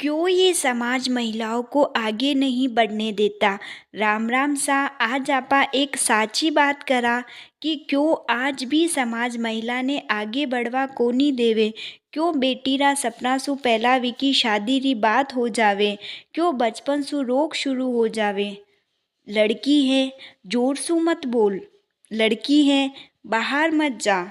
क्यों ये समाज महिलाओं को आगे नहीं बढ़ने देता। राम राम सा आज आपा एक साची बात करा कि क्यों आज भी समाज महिला ने आगे बढ़वा कोनी देवे। क्यों बेटी रा सपना सु पहला विकी शादी री बात हो जावे। क्यों बचपन सु रोग शुरू हो जावे। लड़की है जोर सु मत बोल। लड़की है बाहर मत जा।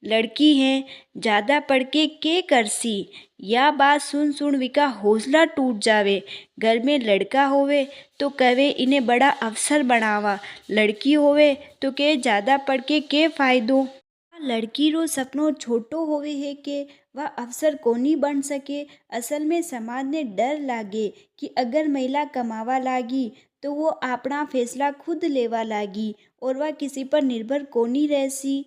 लड़की है ज़्यादा पढ़ के करसी। या बात सुन सुन विका हौसला टूट जावे। घर में लड़का होवे तो कहे इन्हें बड़ा अफसर बनावा। लड़की होवे तो के ज़्यादा पढ़ के फायदो। लड़की रो सपनो छोटो होवे है के वह अफसर कोनी बन सके। असल में समाज ने डर लागे कि अगर महिला कमावा लागी तो वो अपना फैसला खुद लेवा लागी और वह किसी पर निर्भर कोनी रहसी।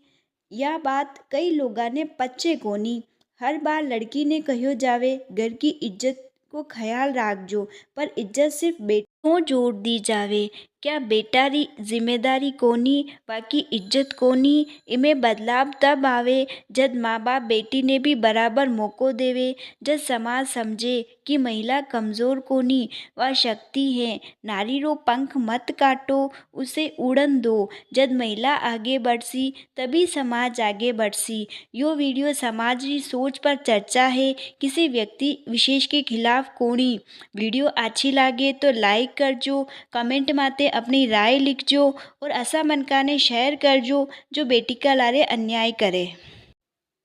यह बात कई लोगा ने पच्चे कोनी। हर बार लड़की ने कहो जावे घर की इज्जत को ख्याल राखजो, पर इज्जत सिर्फ बेटों जोड़ दी जावे। क्या बेटा री जिम्मेदारी कोनी बाकी इज्जत कोनी। इमें बदलाव तब आवे जब माँ बाप बेटी ने भी बराबर मौको देवे। जब समाज समझे कि महिला कमज़ोर कोनी वह शक्ति है। नारी रो पंख मत काटो उसे उड़न दो। जब महिला आगे बढ़सी तभी समाज आगे बढ़सी। यो वीडियो समाज की सोच पर चर्चा है, किसी व्यक्ति विशेष के खिलाफ कोनी। वीडियो अच्छी लागे तो लाइक करजो, कमेंट माते अपनी राय लिखजो और असा मनका ने शेयर करजो जो बेटी का लारे अन्याय करे।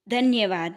धन्यवाद।